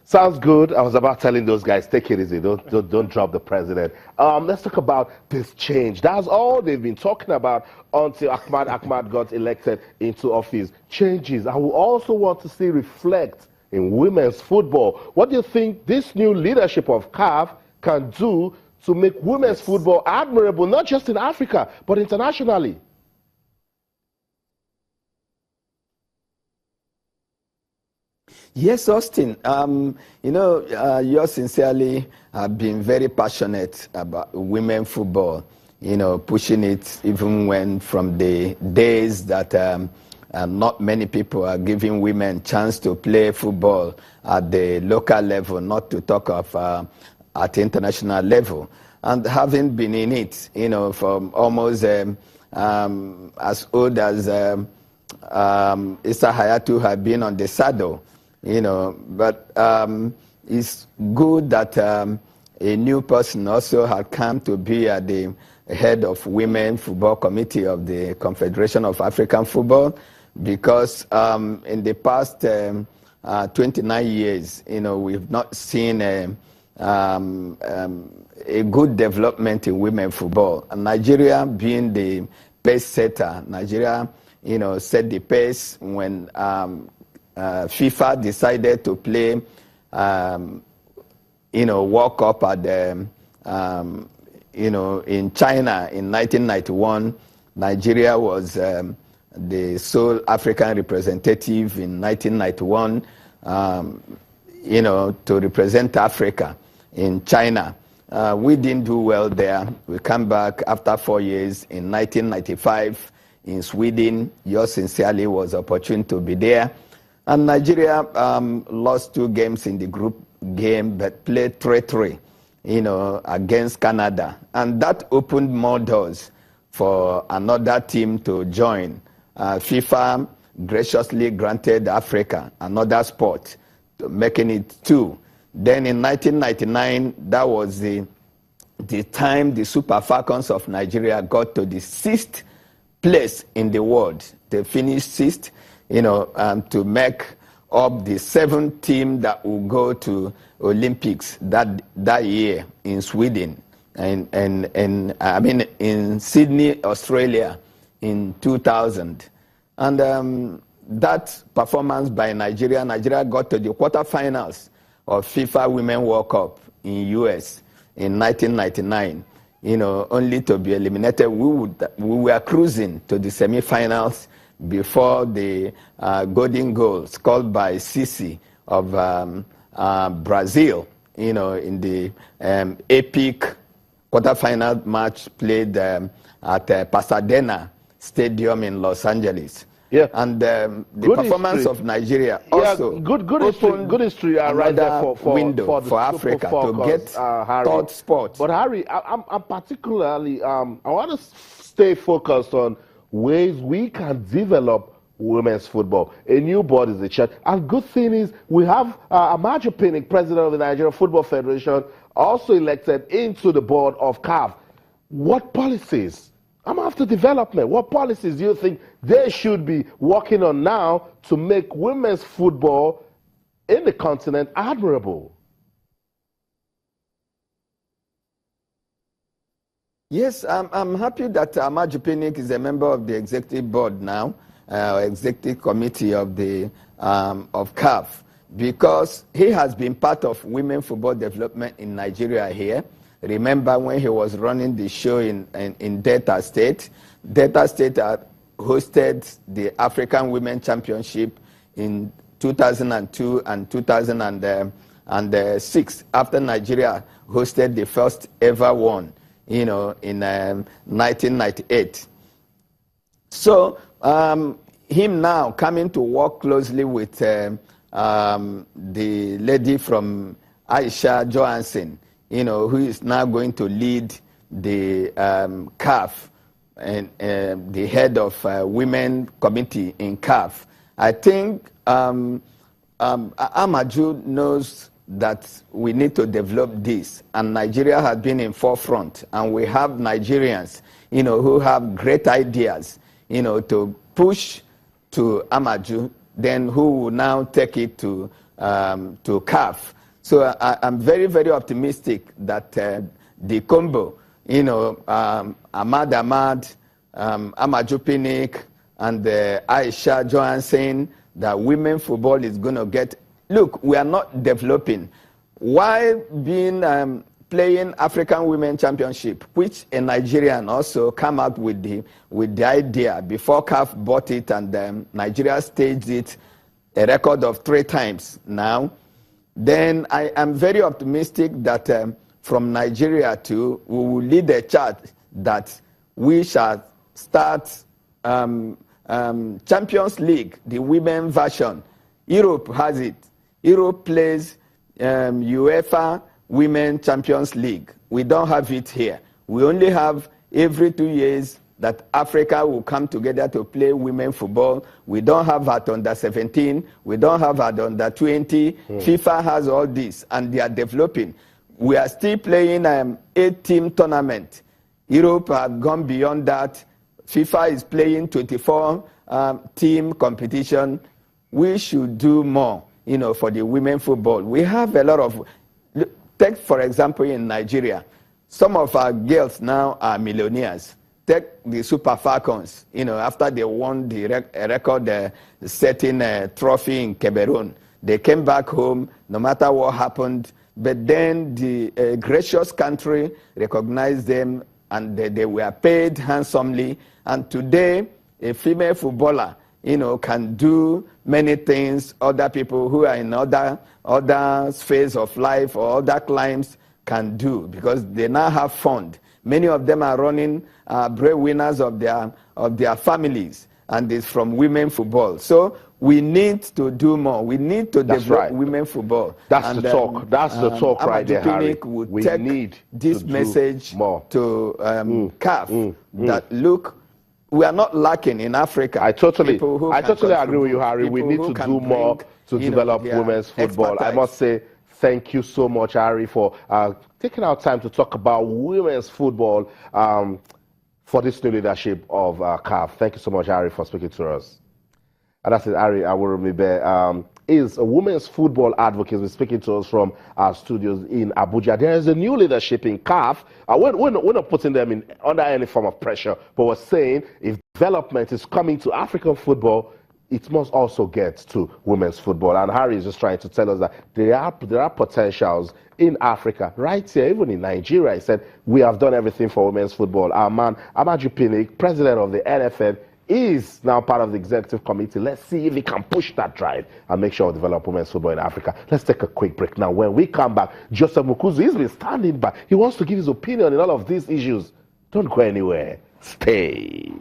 Sounds good. I was about telling those guys, take it easy. Don't drop the president. Let's talk about this change. That's all they've been talking about until Ahmad got elected into office. Changes. I will also want to see reflect in women's football. What do you think this new leadership of CAF can do to make women's football admirable, not just in Africa, but internationally? Yes, Austin. You sincerely have been very passionate about women football, pushing it even when from the days that not many people are giving women chance to play football at the local level, not to talk of at the international level. And having been in it, from almost as old as Issa Hayatu had been on the saddle, but it's good that a new person also had come to be at the head of Women Football Committee of the Confederation of African Football, because in the past 29 years, we've not seen a good development in women football. And Nigeria being the pace setter, Nigeria, set the pace when FIFA decided to play, World Cup at the, in China in 1991. Nigeria was the sole African representative in 1991, to represent Africa in China. We didn't do well there. We come back after 4 years in 1995 in Sweden. Yours sincerely was opportune to be there. And Nigeria lost 2 games in the group game, but played 3-3, against Canada. And that opened more doors for another team to join. FIFA graciously granted Africa another spot, making it 2. Then in 1999, that was the time the Super Falcons of Nigeria got to the 6th place in the world. They finished 6th. To make up the 7th team that will go to Olympics that year in Sweden, and in Sydney, Australia, in 2000. And that performance by Nigeria got to the quarterfinals of FIFA Women World Cup in US in 1999. Only to be eliminated. We were cruising to the semifinals before the golden goal scored by Sisi of Brazil, in the epic quarterfinal match played at Pasadena Stadium in Los Angeles. Yeah. And the performance of Nigeria also good history right there for Africa to get third spot. But Harry, I'm particularly I want to stay focused on ways we can develop women's football. A new board is the church. And good thing is we have Amaju Pinnick, president of the Nigeria Football Federation, also elected into the board of CAF. What policies? I'm after development. What policies do you think they should be working on now to make women's football in the continent admirable? Yes, I'm happy that Amaju Pinnick is a member of the executive board now, executive committee of the of CAF, because he has been part of women football development in Nigeria here. Remember when he was running the show in Delta State? Delta State hosted the African Women Championship in 2002 and 2006, after Nigeria hosted the first ever one, in 1998. So him now coming to work closely with the lady from Aisha Johansson, who is now going to lead the CAF and the head of women committee in CAF. I think Amaju knows that we need to develop this, and Nigeria has been in forefront, and we have Nigerians, who have great ideas, to push to Amaju, then who will now take it to to CAF. So I'm very, very optimistic that the combo, Ahmad, Amaju Pinnick, and Aisha Johansen, that women football is going to get. Look, we are not developing. While being playing African Women Championship, which a Nigerian also came out with the idea before CAF bought it, and Nigeria staged it a record of 3 times now. Then I am very optimistic that from Nigeria too, we will lead a chart that we shall start Champions League, the women version. Europe has it. Europe plays UEFA Women Champions League. We don't have it here. We only have every 2 years that Africa will come together to play women football. We don't have at under 17. We don't have at under 20. FIFA has all this, and they are developing. We are still playing 8-team tournament. Europe have gone beyond that. FIFA is playing 24 team competition. We should do more, for the women football. We have a lot of. Take for example in Nigeria, some of our girls now are millionaires. Take the Super Falcons, after they won the record-setting trophy in Cameroon. They came back home, no matter what happened. But then the gracious country recognized them, and they were paid handsomely. And today, a female footballer, can do many things other people who are in other spheres of life or other climes can do, because they now have fund. Many of them are running breadwinners of their families, and it's from women football. So we need to do more. We need to develop women football. That's the talk. That's the talk right there, Harry. We need this message to CAF that look, we are not lacking in Africa. I totally agree with you, Harry. We need to do more to develop women's football. Expertise. I must say thank you so much, Harry, for taking our time to talk about women's football for this new leadership of CAF. Thank you so much, Harry, for speaking to us. And that's it, Harry Awurumibe is a women's football advocate. We're speaking to us from our studios in Abuja. There is a new leadership in CAF. We're not putting them under any form of pressure, but we're saying if development is coming to African football, it must also get to women's football. And Harry is just trying to tell us that there are potentials in Africa, right here, even in Nigeria. He said, we have done everything for women's football. Our man, Amaju Pinnick, president of the NFF, is now part of the executive committee. Let's see if he can push that drive and make sure we develop women's football in Africa. Let's take a quick break now. When we come back, Joseph Mukuzu, he's been standing by. He wants to give his opinion on all of these issues. Don't go anywhere. Stay.